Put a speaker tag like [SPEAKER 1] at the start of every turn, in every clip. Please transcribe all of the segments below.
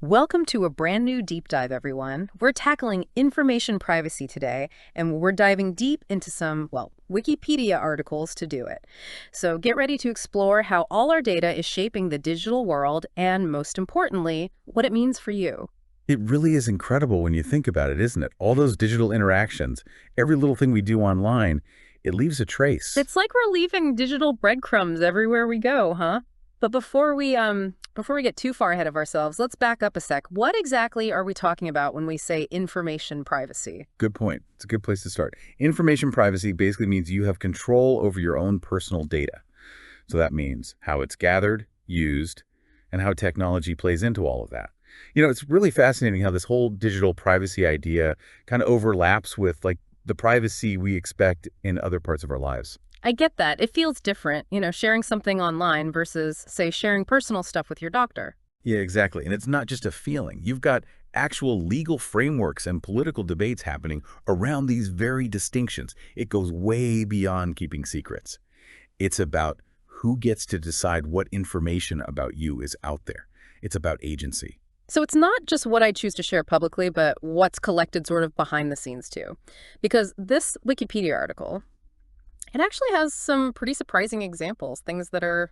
[SPEAKER 1] Welcome to a brand new deep dive, everyone. We're tackling information privacy today, and we're diving deep into some, well, Wikipedia articles to do it. So get ready to explore how all our data is shaping the digital world and, most importantly, what it means for you.
[SPEAKER 2] It really is incredible when you think about it, isn't it? All those digital interactions, every little thing we do online, it leaves a trace.
[SPEAKER 1] It's like we're leaving digital breadcrumbs everywhere we go, huh? But before we get too far ahead of ourselves, let's back up a sec. What exactly are we talking about when we say information privacy?
[SPEAKER 2] Good point. It's a good place to start. Information privacy basically means you have control over your own personal data. So that means how it's gathered, used, and how technology plays into all of that. You know, it's really fascinating how this whole digital privacy idea kind of overlaps with the privacy we expect in other parts of our lives.
[SPEAKER 1] I get that. It feels different, sharing something online versus, say, sharing personal stuff with your doctor.
[SPEAKER 2] Yeah, exactly. And it's not just a feeling. You've got actual legal frameworks and political debates happening around these very distinctions. It goes way beyond keeping secrets. It's about who gets to decide what information about you is out there. It's about agency.
[SPEAKER 1] So it's not just what I choose to share publicly, but what's collected sort of behind the scenes too. Because this Wikipedia article, it actually has some pretty surprising examples, things that are,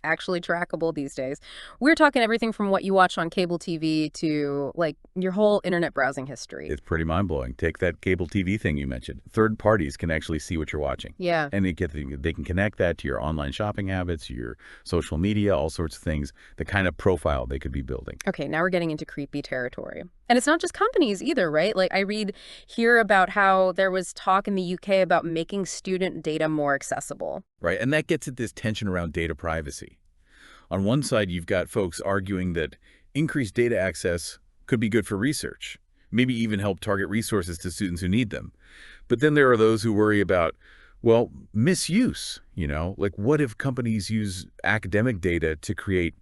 [SPEAKER 1] actually trackable these days. We're talking everything from what you watch on cable TV to, your whole internet browsing history.
[SPEAKER 2] It's pretty mind-blowing. Take that cable TV thing you mentioned. Third parties can actually see what you're watching.
[SPEAKER 1] Yeah.
[SPEAKER 2] And they can connect that to your online shopping habits, your social media, all sorts of things, the kind of profile they could be building.
[SPEAKER 1] Okay, now we're getting into creepy territory. And it's not just companies either, right? I read here about how there was talk in the UK about making student data more accessible.
[SPEAKER 2] Right, and that gets at this tension around data privacy. On one side, you've got folks arguing that increased data access could be good for research, maybe even help target resources to students who need them. But then there are those who worry about, well, misuse, what if companies use academic data to create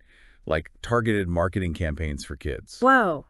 [SPEAKER 2] targeted marketing campaigns for kids?
[SPEAKER 1] Whoa.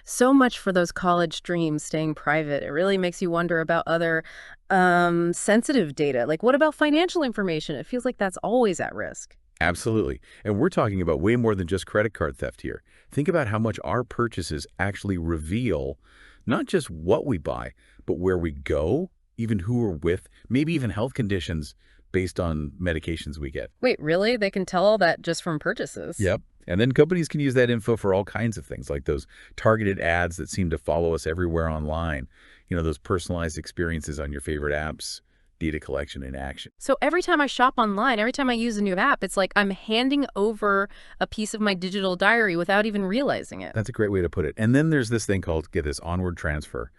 [SPEAKER 1] So much for those college dreams staying private. It really makes you wonder about other sensitive data. What about financial information? It feels like that's always at risk.
[SPEAKER 2] Absolutely. And we're talking about way more than just credit card theft here. Think about how much our purchases actually reveal not just what we buy, but where we go, even who we're with, maybe even health conditions based on medications we get.
[SPEAKER 1] Wait, really? They can tell all that just from purchases?
[SPEAKER 2] Yep. And then companies can use that info for all kinds of things, like those targeted ads that seem to follow us everywhere online. Those personalized experiences on your favorite apps, data collection in action.
[SPEAKER 1] So every time I shop online, every time I use a new app, it's like I'm handing over a piece of my digital diary without even realizing it.
[SPEAKER 2] That's a great way to put it. And then there's this thing called, get this, onward transfer.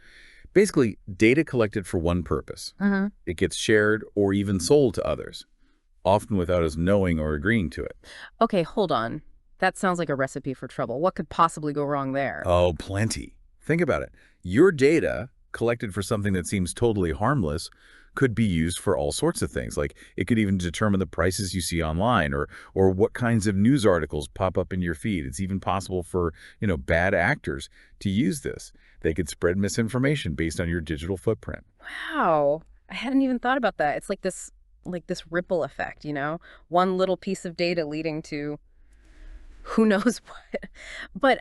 [SPEAKER 2] Basically, data collected for one purpose. It gets shared or even sold to others, often without us knowing or agreeing to it.
[SPEAKER 1] Okay, hold on. That sounds like a recipe for trouble. What could possibly go wrong there?
[SPEAKER 2] Oh, plenty. Think about it. Your data, collected for something that seems totally harmless, could be used for all sorts of things. It could even determine the prices you see online or what kinds of news articles pop up in your feed. It's even possible for, bad actors to use this. They could spread misinformation based on your digital footprint.
[SPEAKER 1] Wow. I hadn't even thought about that. It's like this ripple effect, one little piece of data leading to who knows what. But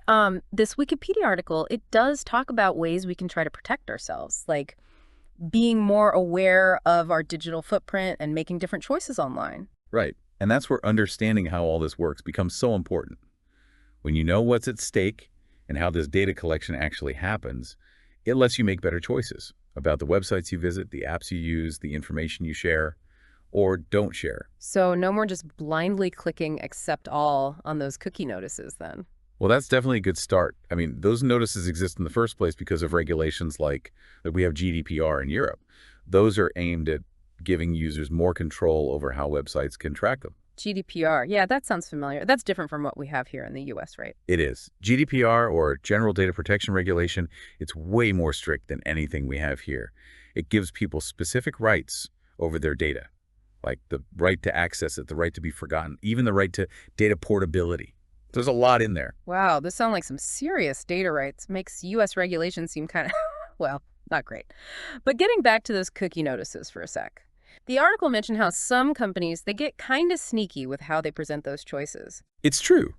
[SPEAKER 1] this Wikipedia article, it does talk about ways we can try to protect ourselves, like being more aware of our digital footprint and making different choices online.
[SPEAKER 2] Right. And that's where understanding how all this works becomes so important. When you know what's at stake and how this data collection actually happens, it lets you make better choices about the websites you visit, the apps you use, the information you share or don't share.
[SPEAKER 1] So no more just blindly clicking accept all on those cookie notices then.
[SPEAKER 2] Well, that's definitely a good start. I mean, those notices exist in the first place because of regulations like that we have GDPR in Europe. Those are aimed at giving users more control over how websites can track them.
[SPEAKER 1] GDPR. Yeah, that sounds familiar. That's different from what we have here in the US, right?
[SPEAKER 2] It is. GDPR, or General Data Protection Regulation, it's way more strict than anything we have here. It gives people specific rights over their data, like the right to access it, the right to be forgotten, even the right to data portability. There's a lot in there.
[SPEAKER 1] Wow, this sounds like some serious data rights. Makes US regulations seem kind of, well, not great. But getting back to those cookie notices for a sec. The article mentioned how some companies, they get kind of sneaky with how they present those choices.
[SPEAKER 2] It's true.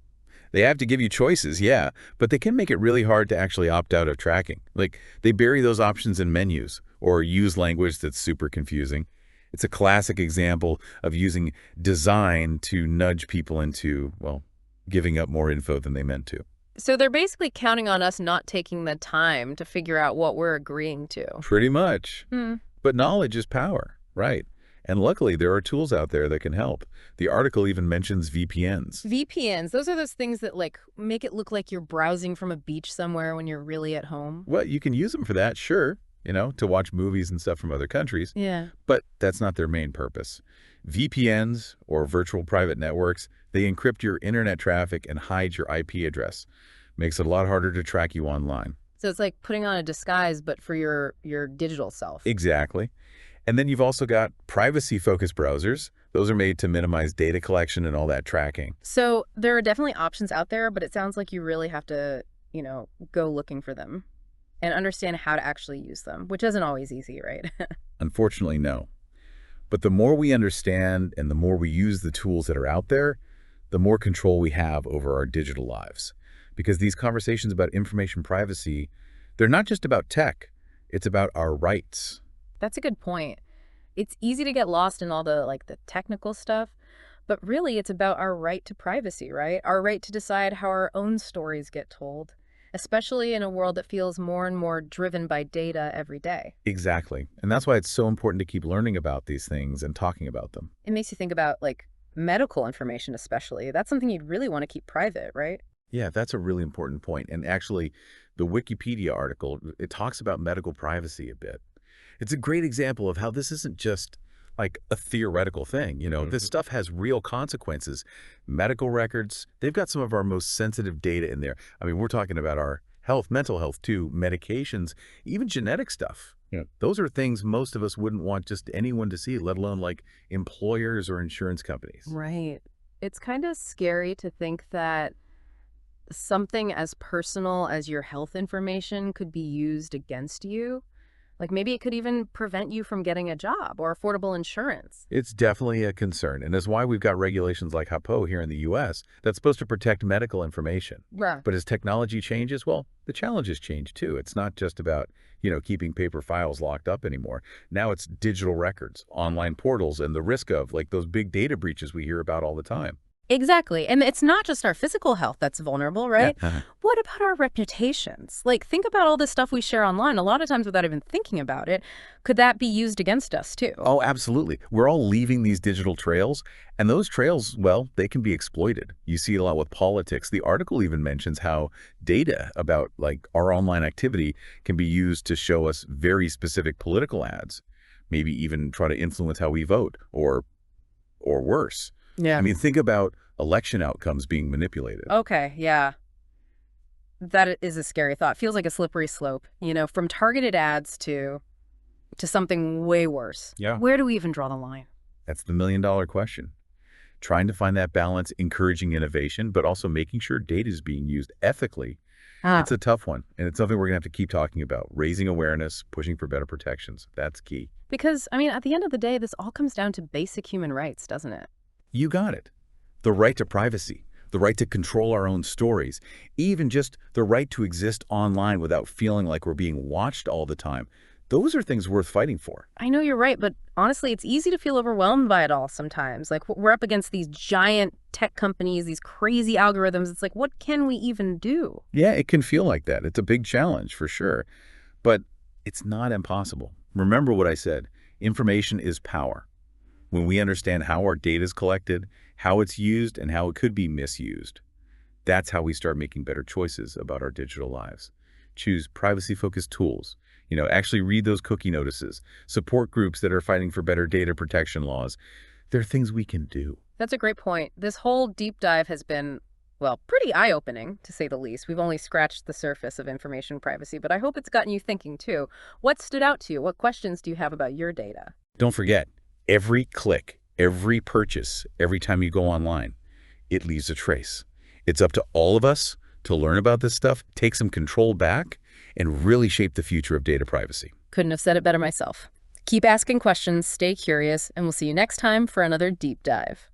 [SPEAKER 2] They have to give you choices, yeah, but they can make it really hard to actually opt out of tracking. Like, they bury those options in menus or use language that's super confusing. It's a classic example of using design to nudge people into, well, giving up more info than they meant to.
[SPEAKER 1] So they're basically counting on us not taking the time to figure out what we're agreeing to.
[SPEAKER 2] Pretty much.
[SPEAKER 1] Hmm.
[SPEAKER 2] But knowledge is power, right? And luckily, there are tools out there that can help. The article even mentions VPNs.
[SPEAKER 1] VPNs, those are those things that like make it look like you're browsing from a beach somewhere when you're really at home.
[SPEAKER 2] Well, you can use them for that, sure, to watch movies and stuff from other countries.
[SPEAKER 1] Yeah.
[SPEAKER 2] But that's not their main purpose. VPNs, or virtual private networks, they encrypt your internet traffic and hide your IP address. Makes it a lot harder to track you online.
[SPEAKER 1] So it's like putting on a disguise, but for your digital self.
[SPEAKER 2] Exactly. And then you've also got privacy-focused browsers. Those are made to minimize data collection and all that tracking.
[SPEAKER 1] So there are definitely options out there, but it sounds like you really have to, go looking for them and understand how to actually use them, which isn't always easy, right?
[SPEAKER 2] Unfortunately, no. But the more we understand and the more we use the tools that are out there, the more control we have over our digital lives. Because these conversations about information privacy, they're not just about tech. It's about our rights.
[SPEAKER 1] That's a good point. It's easy to get lost in all the technical stuff, but really it's about our right to privacy, right? Our right to decide how our own stories get told, especially in a world that feels more and more driven by data every day.
[SPEAKER 2] Exactly. And that's why it's so important to keep learning about these things and talking about them.
[SPEAKER 1] It makes you think about medical information especially. That's something you'd really want to keep private, right?
[SPEAKER 2] Yeah, that's a really important point. And actually, the Wikipedia article, it talks about medical privacy a bit. It's a great example of how this isn't just like a theoretical thing. This stuff has real consequences. Medical records, they've got some of our most sensitive data in there. I mean, we're talking about our health, mental health too, medications, even genetic stuff. Yeah. Those are things most of us wouldn't want just anyone to see, let alone like employers or insurance companies.
[SPEAKER 1] Right. It's kind of scary to think that something as personal as your health information could be used against you. Like maybe it could even prevent you from getting a job or affordable insurance.
[SPEAKER 2] It's definitely a concern, and that's why we've got regulations like HIPAA here in the U.S. that's supposed to protect medical information.
[SPEAKER 1] Yeah.
[SPEAKER 2] But as technology changes, well, the challenges change too. It's not just about, keeping paper files locked up anymore. Now it's digital records, online portals, and the risk of like those big data breaches we hear about all the time.
[SPEAKER 1] Exactly. And it's not just our physical health that's vulnerable, right?
[SPEAKER 2] Yeah.
[SPEAKER 1] What about our reputations? Think about all the stuff we share online, a lot of times without even thinking about it. Could that be used against us too?
[SPEAKER 2] Oh, absolutely. We're all leaving these digital trails, and those trails, well, they can be exploited. You see it a lot with politics. The article even mentions how data about like our online activity can be used to show us very specific political ads, maybe even try to influence how we vote or worse.
[SPEAKER 1] Yeah.
[SPEAKER 2] I mean, think about election outcomes being manipulated.
[SPEAKER 1] Okay, yeah. That is a scary thought. Feels like a slippery slope, from targeted ads to something way worse.
[SPEAKER 2] Yeah.
[SPEAKER 1] Where do we even draw the line?
[SPEAKER 2] That's the million-dollar question. Trying to find that balance, encouraging innovation, but also making sure data is being used ethically. It's a tough one, and it's something we're going to have to keep talking about. Raising awareness, pushing for better protections. That's key.
[SPEAKER 1] Because, at the end of the day, this all comes down to basic human rights, doesn't it?
[SPEAKER 2] You got it. The right to privacy, the right to control our own stories, even just the right to exist online without feeling like we're being watched all the time. Those are things worth fighting for.
[SPEAKER 1] I know you're right, but honestly, it's easy to feel overwhelmed by it all sometimes. We're up against these giant tech companies, these crazy algorithms. It's like, what can we even do?
[SPEAKER 2] Yeah, it can feel like that. It's a big challenge for sure, but it's not impossible. Remember what I said, information is power. When we understand how our data is collected, how it's used, and how it could be misused, that's how we start making better choices about our digital lives. Choose privacy-focused tools. Actually read those cookie notices. Support groups that are fighting for better data protection laws. There are things we can do.
[SPEAKER 1] That's a great point. This whole deep dive has been, pretty eye-opening, to say the least. We've only scratched the surface of information privacy, but I hope it's gotten you thinking, too. What stood out to you? What questions do you have about your data?
[SPEAKER 2] Don't forget, every click, every purchase, every time you go online, it leaves a trace. It's up to all of us to learn about this stuff, take some control back, and really shape the future of data privacy.
[SPEAKER 1] Couldn't have said it better myself. Keep asking questions, stay curious, and we'll see you next time for another deep dive.